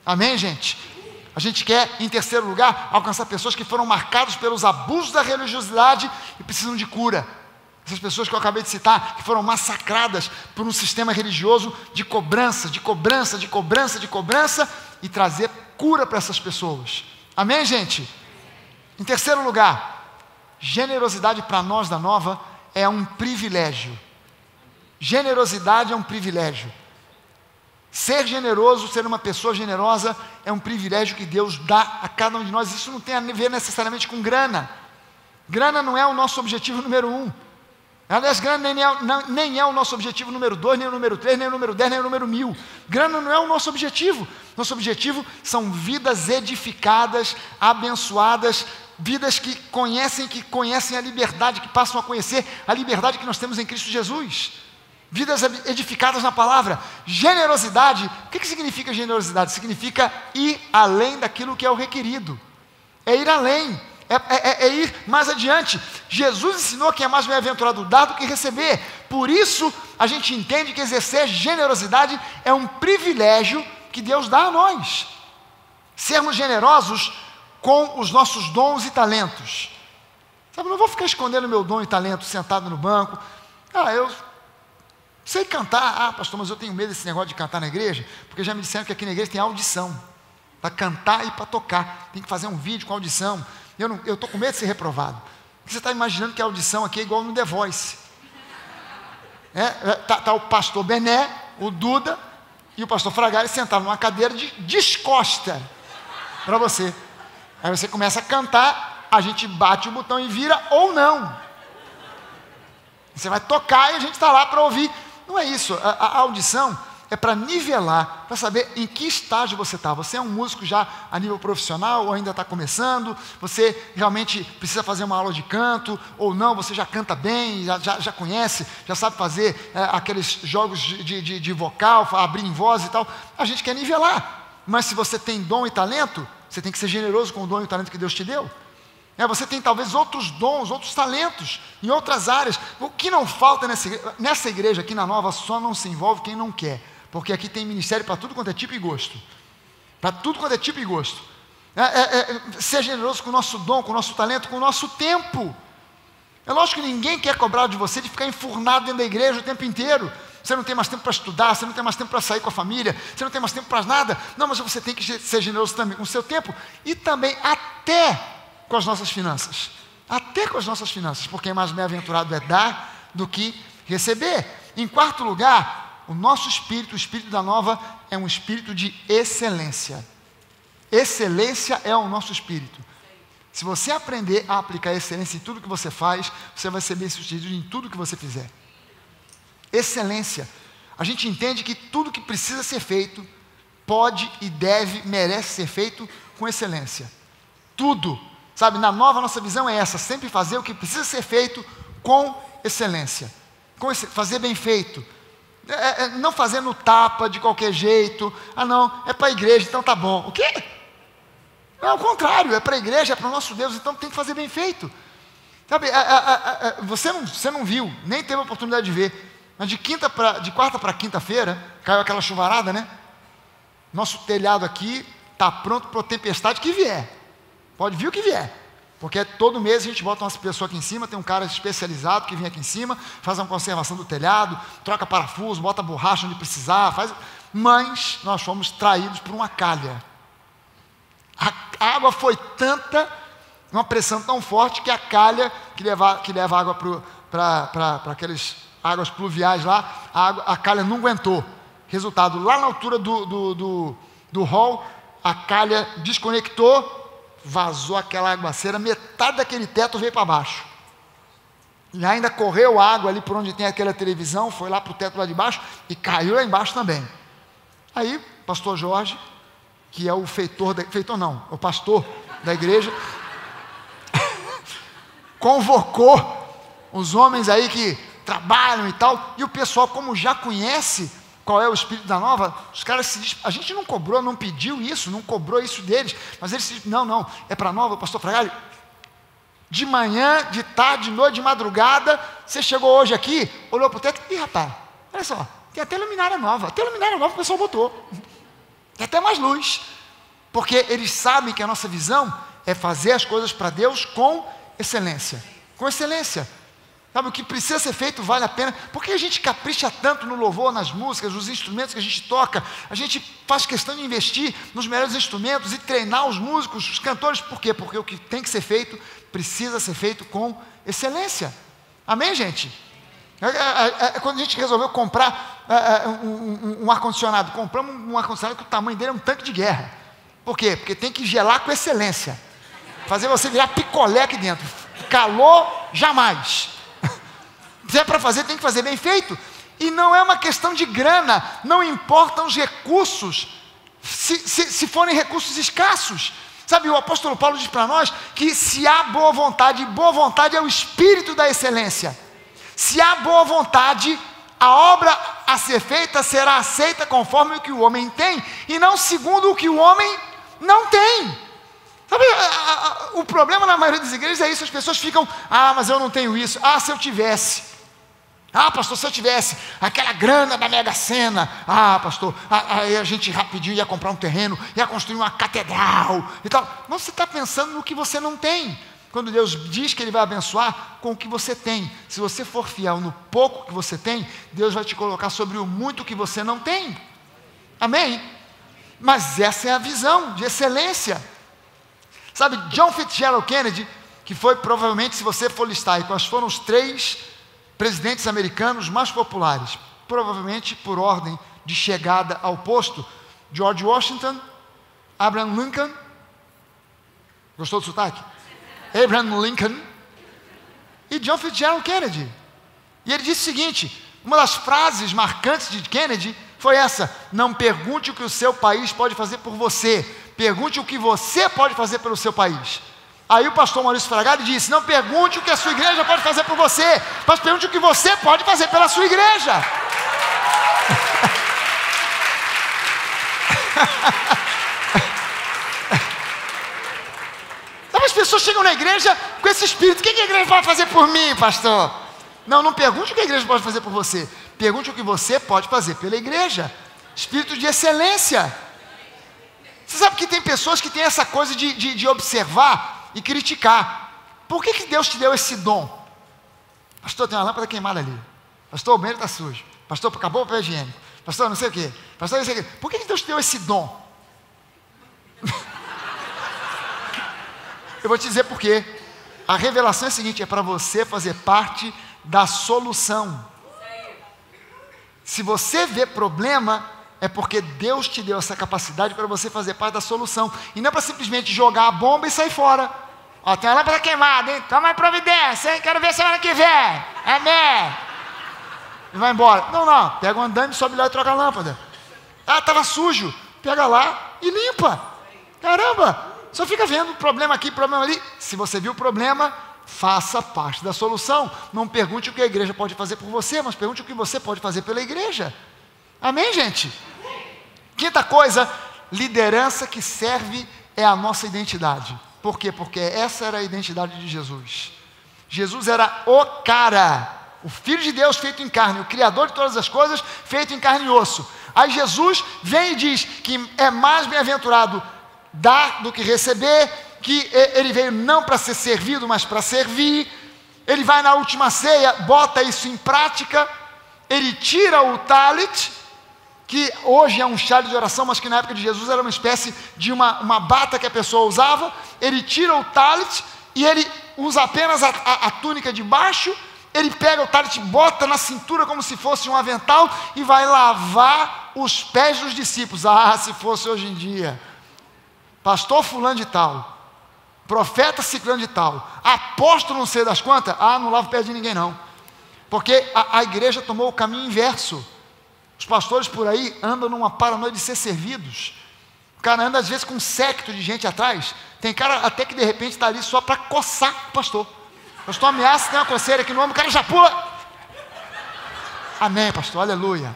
Amém, gente? A gente quer, em terceiro lugar, alcançar pessoas que foram marcadas pelos abusos da religiosidade e precisam de cura. Essas pessoas que eu acabei de citar, que foram massacradas por um sistema religioso de cobrança, e trazer cura para essas pessoas. Amém, gente? Em terceiro lugar, generosidade para nós da Nova é um privilégio. Generosidade é um privilégio. Ser generoso, ser uma pessoa generosa, é um privilégio que Deus dá a cada um de nós. Isso não tem a ver necessariamente com grana. Grana não é o nosso objetivo número 1. Aliás, grana nem é o nosso objetivo número 2, nem o número 3, nem o número 10, nem o número 1000. Grana não é o nosso objetivo. Nosso objetivo são vidas edificadas, abençoadas, vidas que conhecem a liberdade, que passam a conhecer a liberdade que nós temos em Cristo Jesus. Vidas edificadas na palavra. Generosidade, o que significa generosidade? Significa ir além daquilo que é o requerido. É ir além. É ir mais adiante. Jesus ensinou que é mais bem-aventurado dar do que receber. Por isso, a gente entende que exercer generosidade é um privilégio que Deus dá a nós. Sermos generosos com os nossos dons e talentos. Sabe, não vou ficar escondendo meu dom e talento sentado no banco. Eu sei cantar. Pastor, mas eu tenho medo desse negócio de cantar na igreja, porque já me disseram que aqui na igreja tem audição. Para cantar e para tocar. Tem que fazer um vídeo com audição. Eu estou com medo de ser reprovado. Porque você está imaginando que a audição aqui é igual no The Voice. Tá o pastor Bené, o Duda e o pastor Fragari sentados numa cadeira de descosta para você. Aí você começa a cantar, a gente bate o botão e vira ou não. Você vai tocar e a gente está lá para ouvir. Não é isso. A audição é para nivelar, para saber em que estágio você está. Você é um músico já a nível profissional ou ainda está começando? Você realmente precisa fazer uma aula de canto ou não? Você já canta bem, já conhece, já sabe fazer aqueles jogos de vocal, abrir em voz e tal. A gente quer nivelar. Mas se você tem dom e talento, você tem que ser generoso com o dom e o talento que Deus te deu. Você tem talvez outros dons, outros talentos em outras áreas. O que não falta nessa igreja aqui na Nova, só não se envolve quem não quer. Porque aqui tem ministério para tudo quanto é tipo e gosto. Para tudo quanto é tipo e gosto. Ser generoso com o nosso dom, com o nosso talento, com o nosso tempo. É lógico que ninguém quer cobrar de você de ficar enfurnado dentro da igreja o tempo inteiro. Você não tem mais tempo para estudar, você não tem mais tempo para sair com a família, você não tem mais tempo para nada. Não, mas você tem que ser generoso também com o seu tempo e também até com as nossas finanças. Até com as nossas finanças, porque mais bem-aventurado é dar do que receber. Em quarto lugar, o nosso espírito, o espírito da Nova, é um espírito de excelência. Excelência é o nosso espírito. Se você aprender a aplicar excelência em tudo que você faz, você vai ser bem-sucedido em tudo que você fizer. Excelência. A gente entende que tudo que precisa ser feito, pode e merece ser feito com excelência. Tudo. Sabe, na Nova, nossa visão é essa, sempre fazer o que precisa ser feito com excelência. Fazer bem feito. Não fazer no tapa, de qualquer jeito. Não, é para a igreja, então tá bom. O quê? Não, ao contrário, é para a igreja, é para o nosso Deus, então tem que fazer bem feito. Sabe, você não viu, nem teve a oportunidade de ver, mas de quarta para quinta-feira, caiu aquela chuvarada, né? Nosso telhado aqui está pronto para a tempestade que vier. Pode vir o que vier. Porque todo mês a gente bota uma pessoa aqui em cima, tem um cara especializado que vem aqui em cima, faz uma conservação do telhado, troca parafuso, bota borracha onde precisar, mas nós fomos traídos por uma calha. A água foi tanta, uma pressão tão forte, que a calha que leva água para aquelas águas pluviais lá, a calha não aguentou. Resultado, lá na altura do hall, a calha desconectou, vazou aquela aguaceira, metade daquele teto veio para baixo. E ainda correu água ali por onde tem aquela televisão, foi lá para o teto lá de baixo e caiu lá embaixo também. Aí, pastor Jorge, que é o o pastor da igreja, convocou os homens aí que trabalham e tal, e o pessoal, como já conhece qual é o espírito da Nova, os caras se dizem, a gente não cobrou, não pediu isso, não cobrou isso deles, mas eles se dizem, não, é para a Nova, pastor Fragari, de manhã, de tarde, de noite, de madrugada, você chegou hoje aqui, olhou para o teto, ih rapaz, olha só, tem até luminária nova, o pessoal botou, tem até mais luz, porque eles sabem que a nossa visão é fazer as coisas para Deus com excelência, Sabe, o que precisa ser feito vale a pena. Por que a gente capricha tanto no louvor, nas músicas, nos instrumentos que a gente toca? A gente faz questão de investir nos melhores instrumentos e treinar os músicos, os cantores. Por quê? Porque o que tem que ser feito, precisa ser feito com excelência. Amém, gente? Quando a gente resolveu comprar um ar-condicionado, compramos um ar-condicionado que o tamanho dele é um tanque de guerra. Por quê? Porque tem que gelar com excelência. Fazer você virar picolé aqui dentro. Calor, jamais. Se é para fazer, tem que fazer bem feito. E não é uma questão de grana, não importam os recursos, se forem recursos escassos. Sabe, o apóstolo Paulo diz para nós que se há boa vontade, e boa vontade é o espírito da excelência. Se há boa vontade, a obra a ser feita será aceita conforme o que o homem tem, e não segundo o que o homem não tem. Sabe, o problema na maioria das igrejas é isso, as pessoas ficam, mas eu não tenho isso, se eu tivesse. Pastor, se eu tivesse aquela grana da Mega Sena, pastor, aí a gente rapidinho ia comprar um terreno, ia construir uma catedral e tal. Não, você está pensando no que você não tem. Quando Deus diz que Ele vai abençoar com o que você tem, se você for fiel no pouco que você tem, Deus vai te colocar sobre o muito que você não tem. Amém? Mas essa é a visão de excelência. Sabe, John Fitzgerald Kennedy, que foi provavelmente, se você for listar aí, quais foram os 3 presidentes americanos mais populares, provavelmente por ordem de chegada ao posto: George Washington, Abraham Lincoln, gostou do sotaque? Abraham Lincoln e John Fitzgerald Kennedy. E ele disse o seguinte, uma das frases marcantes de Kennedy foi essa: não pergunte o que o seu país pode fazer por você, pergunte o que você pode fazer pelo seu país. Aí o pastor Maurício Fragado disse: não pergunte o que a sua igreja pode fazer por você, mas pergunte o que você pode fazer pela sua igreja. Sabe, as pessoas chegam na igreja com esse espírito: o que a igreja pode fazer por mim, pastor? Não pergunte o que a igreja pode fazer por você, pergunte o que você pode fazer pela igreja. Espírito de excelência. Você sabe que tem pessoas que têm essa coisa de observar e criticar. Por que Deus te deu esse dom? Pastor, tem uma lâmpada queimada ali. Pastor, o banheiro está sujo. Pastor, acabou o papel higiênico. Pastor, não sei o quê. Pastor, não sei o quê. Por que Deus te deu esse dom? Eu vou te dizer por quê. A revelação é a seguinte: é para você fazer parte da solução. Se você vê problema, é porque Deus te deu essa capacidade para você fazer parte da solução. E não é para simplesmente jogar a bomba e sair fora. Tem uma lâmpada queimada, hein? Toma aí providência, hein? Quero ver semana que vem. Amém. E vai embora. Não. Pega um andame, sobe lá e troca a lâmpada. Estava sujo. Pega lá e limpa. Caramba. Só fica vendo problema aqui, problema ali. Se você viu o problema, faça parte da solução. Não pergunte o que a igreja pode fazer por você, mas pergunte o que você pode fazer pela igreja. Amém, gente? Quinta coisa, liderança que serve é a nossa identidade. Por quê? Porque essa era a identidade de Jesus. Jesus era o cara, o Filho de Deus feito em carne, o Criador de todas as coisas feito em carne e osso. Aí Jesus vem e diz que é mais bem-aventurado dar do que receber, que ele veio não para ser servido, mas para servir. Ele vai na última ceia, bota isso em prática, ele tira o talit, que hoje é um chale de oração, mas que na época de Jesus era uma espécie de uma bata que a pessoa usava. Ele tira o talit e ele usa apenas a túnica de baixo. Ele pega o talit, bota na cintura como se fosse um avental e vai lavar os pés dos discípulos. Se fosse hoje em dia, pastor fulano de tal, profeta ciclano de tal, apóstolo não sei das quantas, não lava o pé de ninguém não, porque a igreja tomou o caminho inverso. Os pastores por aí andam numa paranoia de ser servidos. O cara anda às vezes com um séquito de gente atrás. Tem cara até que de repente está ali só para coçar o pastor. O pastor ameaça, tem uma coceira aqui no ombro, o cara já pula. Amém, pastor, aleluia.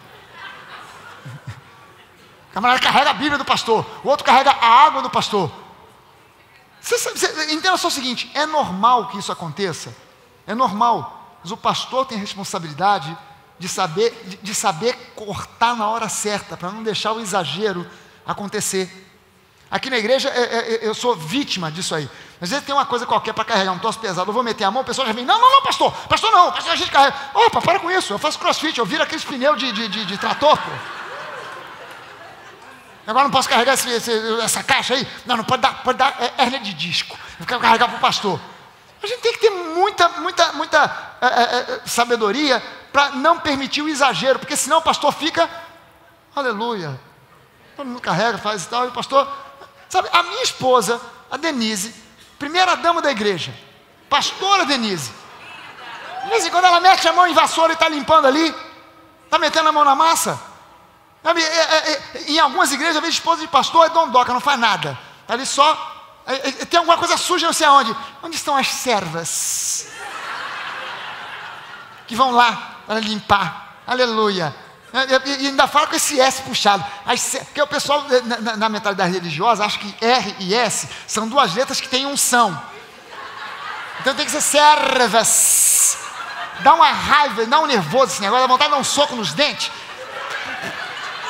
O camarada carrega a Bíblia do pastor, o outro carrega a água do pastor. Entenda só o seguinte: é normal que isso aconteça. É normal. Mas o pastor tem a responsabilidade de saber cortar na hora certa, para não deixar o exagero acontecer. Aqui na igreja, eu sou vítima disso aí. Às vezes tem uma coisa qualquer para carregar, um troço pesado, eu vou meter a mão, o pessoal já vem: não, pastor não, pastor a gente carrega. Opa, para com isso, eu faço crossfit, eu viro aqueles pneus de trator, pô. Agora não posso carregar essa caixa aí? Não pode dar hérnia de disco. Eu quero carregar para o pastor. A gente tem que ter muita sabedoria para não permitir o exagero, porque senão o pastor fica, aleluia, todo mundo carrega, faz e tal, e o pastor, sabe, a minha esposa, a Denise, primeira dama da igreja, pastora Denise, de vez em quando ela mete a mão em vassoura e está limpando ali, está metendo a mão na massa, sabe, em algumas igrejas eu vejo esposa de pastor e dondoca, não faz nada, está ali só. Tem alguma coisa suja, não sei aonde. Onde estão as servas? Que vão lá para limpar. Aleluia. E ainda fala com esse S puxado. Porque o pessoal, na mentalidade religiosa, acha que R e S são duas letras que têm unção. Então tem que ser servas. Dá uma raiva, dá um nervoso esse negócio, dá vontade de dar um soco nos dentes.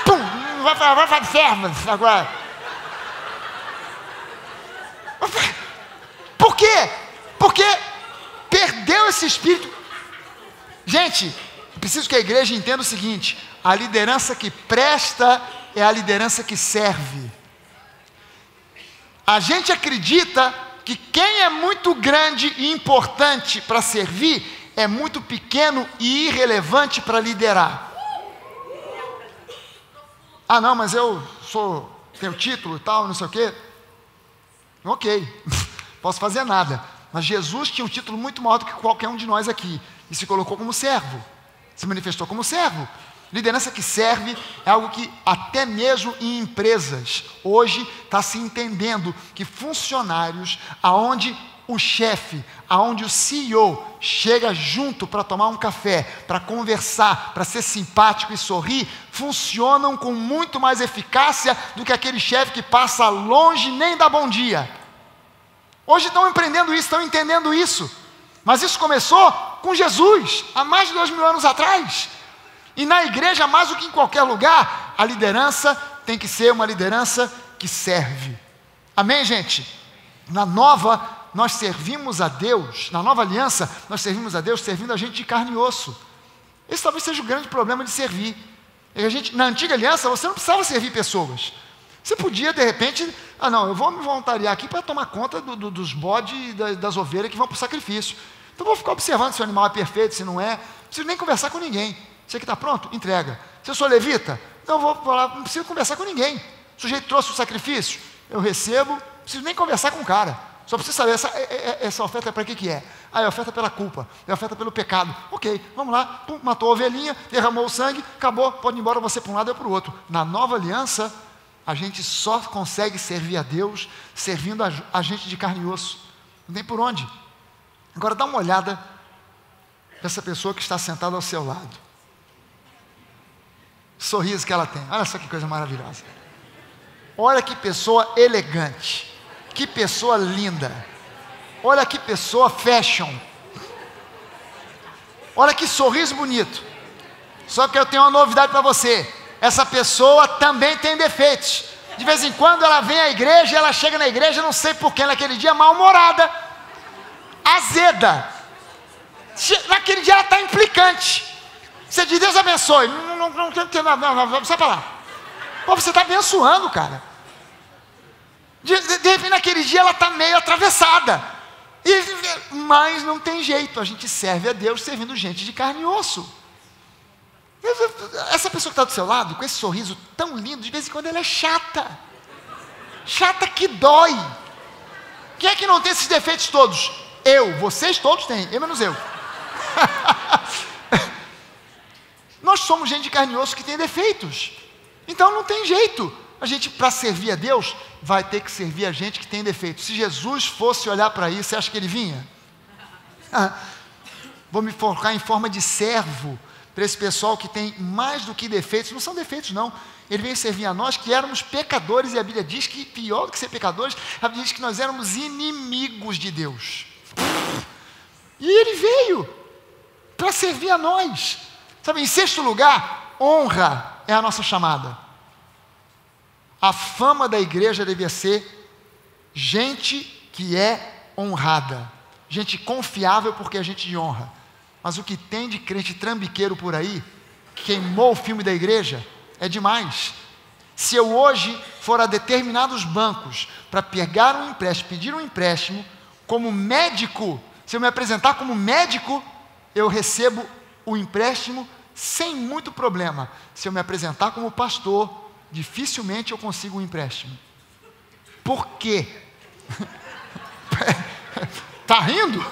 Pum! Vai para servas agora. Por quê? Porque perdeu esse espírito. Gente, eu preciso que a igreja entenda o seguinte: a liderança que presta é a liderança que serve. A gente acredita que quem é muito grande e importante para servir é muito pequeno e irrelevante para liderar. Ah, não, mas eu tenho título e tal, não sei o quê. Ok, posso fazer nada, mas Jesus tinha um título muito maior do que qualquer um de nós aqui, e se colocou como servo, se manifestou como servo. Liderança que serve é algo que até mesmo em empresas, hoje está se entendendo que funcionários, aonde o chefe, aonde o CEO chega junto para tomar um café, para conversar, para ser simpático e sorrir, funcionam com muito mais eficácia do que aquele chefe que passa longe e nem dá bom dia. Hoje estão empreendendo isso, estão entendendo isso, mas isso começou com Jesus, há mais de 2000 anos atrás, e na igreja, mais do que em qualquer lugar, a liderança tem que ser uma liderança que serve. Amém, gente? Na nova, nós servimos a Deus, na nova aliança, nós servimos a Deus servindo a gente de carne e osso. Esse talvez seja o grande problema de servir. Na antiga aliança, você não precisava servir pessoas. Você podia, de repente, eu vou me voluntariar aqui para tomar conta dos bodes e das ovelhas que vão para o sacrifício. Então, vou ficar observando se o animal é perfeito, se não é. Não preciso nem conversar com ninguém. Você que está pronto? Entrega. Se eu sou levita, então vou lá, não preciso conversar com ninguém. O sujeito trouxe o sacrifício, eu recebo, não preciso nem conversar com o cara. Só preciso saber, essa oferta é para que é? É oferta pela culpa, é oferta pelo pecado. Ok, vamos lá, pum, matou a ovelhinha, derramou o sangue, acabou, pode ir embora você para um lado ou para o outro. Na nova aliança, a gente só consegue servir a Deus servindo a gente de carne e osso. Não tem por onde. Agora dá uma olhada nessa pessoa que está sentada ao seu lado. O sorriso que ela tem, olha só que coisa maravilhosa. Olha que pessoa elegante. Que pessoa linda. Olha que pessoa fashion. Olha que sorriso bonito. Só que eu tenho uma novidade para você. Essa pessoa também tem defeitos. De vez em quando ela vem à igreja, ela chega na igreja, não sei porquê, naquele dia mal-humorada, azeda. Naquele dia ela está implicante. Você diz, Deus abençoe. Não, sai para lá. Pô, você está abençoando, cara. De repente, naquele dia, ela está meio atravessada. Mas não tem jeito, a gente serve a Deus servindo gente de carne e osso. Essa pessoa que está do seu lado, com esse sorriso tão lindo, de vez em quando ela é chata. Chata que dói. Quem é que não tem esses defeitos todos? Eu, vocês todos têm, eu menos eu. Nós somos gente de carne e osso que tem defeitos. Então não tem jeito. A gente, para servir a Deus, vai ter que servir a gente que tem defeito. Se Jesus fosse olhar para isso, você acha que ele vinha? Vou me focar em forma de servo para esse pessoal que tem mais do que defeitos. Não são defeitos, não. Ele veio servir a nós que éramos pecadores, e a Bíblia diz que, pior do que ser pecadores, a Bíblia diz que nós éramos inimigos de Deus. E ele veio para servir a nós. Sabe, em sexto lugar, honra é a nossa chamada. A fama da igreja devia ser gente que é honrada, gente confiável porque é gente de honra. Mas o que tem de crente trambiqueiro por aí, que queimou o filme da igreja, é demais. Se eu hoje for a determinados bancos para pegar um empréstimo, pedir um empréstimo, como médico, Se eu me apresentar como médico, eu recebo o empréstimo sem muito problema. Se eu me apresentar como pastor, dificilmente eu consigo um empréstimo. Por quê? Tá rindo?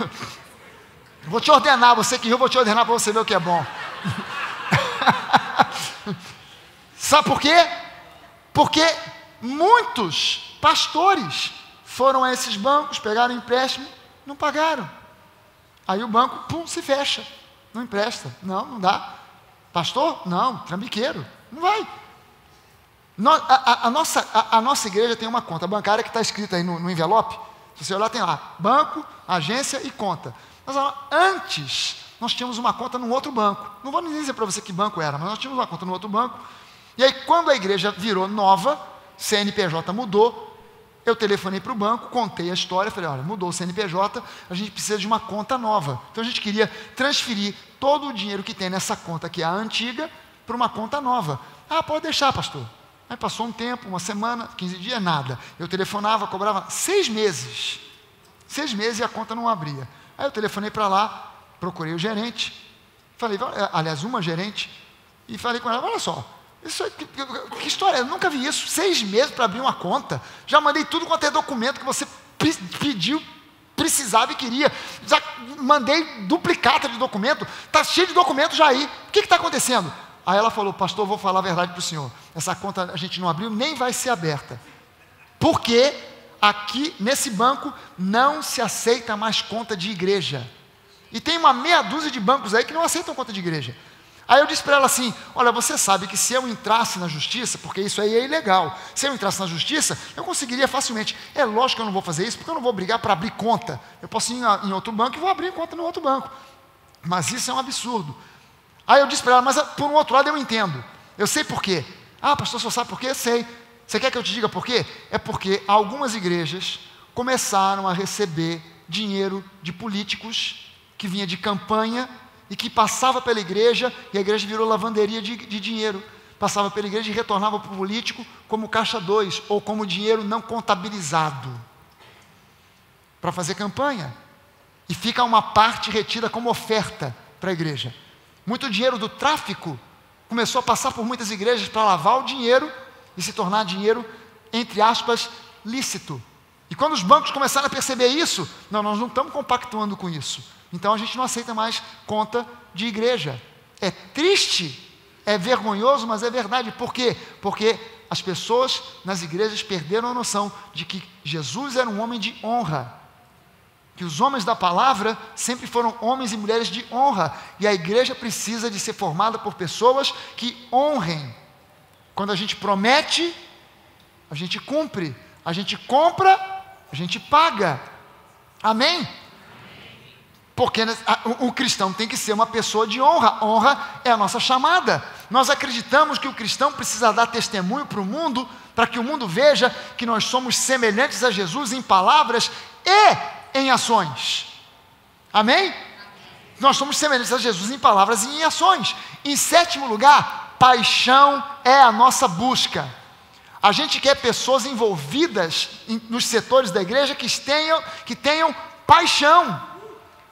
Vou te ordenar, você que riu, vou te ordenar para você ver o que é bom. Sabe por quê? Porque muitos pastores foram a esses bancos, pegaram empréstimo, não pagaram. Aí o banco, pum, se fecha. Não empresta. Não dá. Pastor? Não, trambiqueiro. Não vai. A nossa igreja tem uma conta bancária que está escrita aí no envelope. Se você olhar, tem lá, banco, agência e conta. Mas antes, nós tínhamos uma conta num outro banco. Não vou nem dizer para você que banco era, mas nós tínhamos uma conta no outro banco. E aí, quando a igreja virou nova, CNPJ mudou, eu telefonei para o banco, contei a história, falei, olha, mudou o CNPJ, a gente precisa de uma conta nova. Então, a gente queria transferir todo o dinheiro que tem nessa conta, que é a antiga, para uma conta nova. Ah, pode deixar, pastor. Aí passou um tempo, uma semana, 15 dias, nada. Eu telefonava, cobrava 6 meses. 6 meses e a conta não abria. Aí eu telefonei para lá, procurei o gerente, falei, aliás, uma gerente, e falei com ela, olha só, isso é, que história, eu nunca vi isso, 6 meses para abrir uma conta, já mandei tudo quanto é documento que você pediu, precisava e queria, já mandei duplicata de documento, está cheio de documento já aí, o que está acontecendo? Aí ela falou, pastor, vou falar a verdade para o senhor, essa conta a gente não abriu, nem vai ser aberta, porque aqui nesse banco não se aceita mais conta de igreja, e tem uma meia dúzia de bancos aí que não aceitam conta de igreja. Aí eu disse para ela assim, olha, você sabe que se eu entrasse na justiça, porque isso aí é ilegal, se eu entrasse na justiça, eu conseguiria facilmente. É lógico que eu não vou fazer isso, porque eu não vou brigar para abrir conta. Eu posso ir em outro banco e vou abrir conta no outro banco. Mas isso é um absurdo. Aí eu disse para ela, mas por um outro lado eu entendo. Eu sei por quê. Ah, pastor, você sabe por quê? Sei. Você quer que eu te diga por quê? É porque algumas igrejas começaram a receber dinheiro de políticos que vinha de campanha e que passava pela igreja, e a igreja virou lavanderia de dinheiro. Passava pela igreja e retornava para o político como caixa 2, ou como dinheiro não contabilizado, para fazer campanha. E fica uma parte retida como oferta para a igreja. Muito dinheiro do tráfico começou a passar por muitas igrejas para lavar o dinheiro e se tornar dinheiro, entre aspas, lícito. E quando os bancos começaram a perceber isso, não, nós não estamos compactuando com isso. Então a gente não aceita mais conta de igreja. É triste, é vergonhoso, mas é verdade. Por quê? Porque as pessoas nas igrejas perderam a noção de que Jesus era um homem de honra. Que os homens da palavra sempre foram homens e mulheres de honra. E a igreja precisa de ser formada por pessoas que honrem. Quando a gente promete, a gente cumpre. A gente compra, a gente paga. Amém? Porque o cristão tem que ser uma pessoa de honra. Honra é a nossa chamada. Nós acreditamos que o cristão precisa dar testemunho para o mundo, para que o mundo veja que nós somos semelhantes a Jesus em palavras e em ações. Amém? Nós somos semelhantes a Jesus em palavras e em ações. Em 7º lugar, paixão é a nossa busca. A gente quer pessoas envolvidas nos setores da igreja que tenham paixão.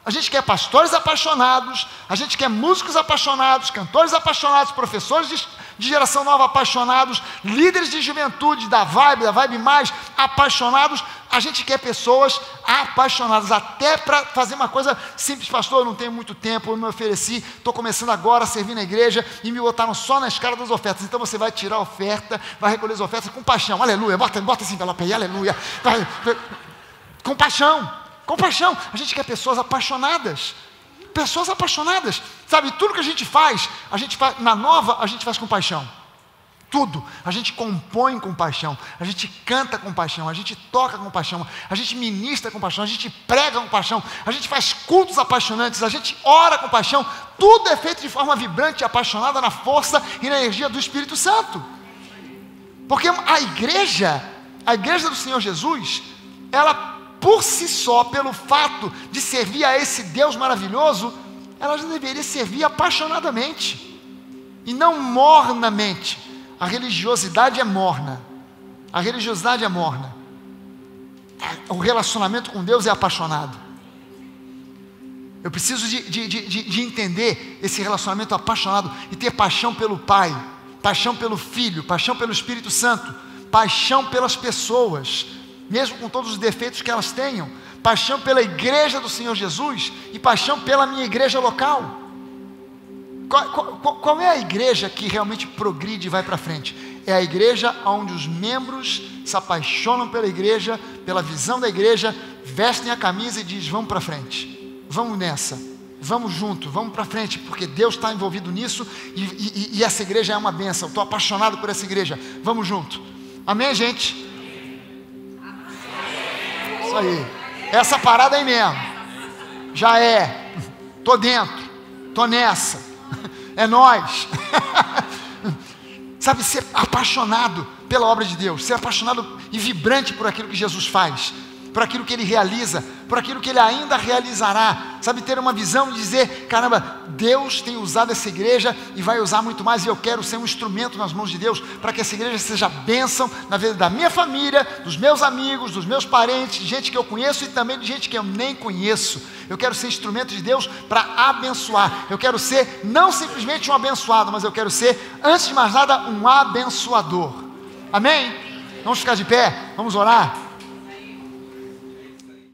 A gente quer pastores apaixonados, a gente quer músicos apaixonados, cantores apaixonados, professores de geração nova apaixonados, líderes de juventude, da Vibe Mais, apaixonados. A gente quer pessoas apaixonadas, até para fazer uma coisa simples. Pastor, eu não tenho muito tempo, eu me ofereci, estou começando agora a servir na igreja e me botaram só na escala das ofertas. Então você vai tirar a oferta, vai recolher as ofertas com paixão, aleluia, bota esse envelope aí, aleluia, com paixão. Compaixão, a gente quer pessoas apaixonadas, sabe, tudo que a gente faz na nova, a gente faz com paixão, tudo, a gente compõe com paixão, a gente canta com paixão, a gente toca com paixão, a gente ministra com paixão, a gente prega com paixão, a gente faz cultos apaixonantes, a gente ora com paixão, tudo é feito de forma vibrante e apaixonada na força e na energia do Espírito Santo, porque a igreja do Senhor Jesus, ela por si só, pelo fato de servir a esse Deus maravilhoso, ela já deveria servir apaixonadamente, e não mornamente. A religiosidade é morna, o relacionamento com Deus é apaixonado. Eu preciso de entender esse relacionamento apaixonado e ter paixão pelo Pai, paixão pelo Filho, paixão pelo Espírito Santo, paixão pelas pessoas, mesmo com todos os defeitos que elas tenham, paixão pela igreja do Senhor Jesus e paixão pela minha igreja local. Qual é a igreja que realmente progride e vai para frente? É a igreja onde os membros se apaixonam pela igreja, pela visão da igreja, vestem a camisa e dizem: vamos para frente, vamos nessa, vamos junto, vamos para frente, porque Deus está envolvido nisso e essa igreja é uma bênção. Estou apaixonado por essa igreja, vamos junto. Amém, gente? Isso aí, essa parada aí mesmo, já é, estou dentro, estou nessa, é nós. Sabe, ser apaixonado pela obra de Deus, ser apaixonado e vibrante por aquilo que Jesus faz, por aquilo que Ele realiza, por aquilo que Ele ainda realizará. Sabe, ter uma visão de dizer: caramba, Deus tem usado essa igreja e vai usar muito mais, e eu quero ser um instrumento nas mãos de Deus, para que essa igreja seja bênção na vida da minha família, dos meus amigos, dos meus parentes, de gente que eu conheço e também de gente que eu nem conheço. Eu quero ser instrumento de Deus para abençoar. Eu quero ser não simplesmente um abençoado, mas eu quero ser, antes de mais nada, um abençoador. Amém? Vamos ficar de pé, vamos orar.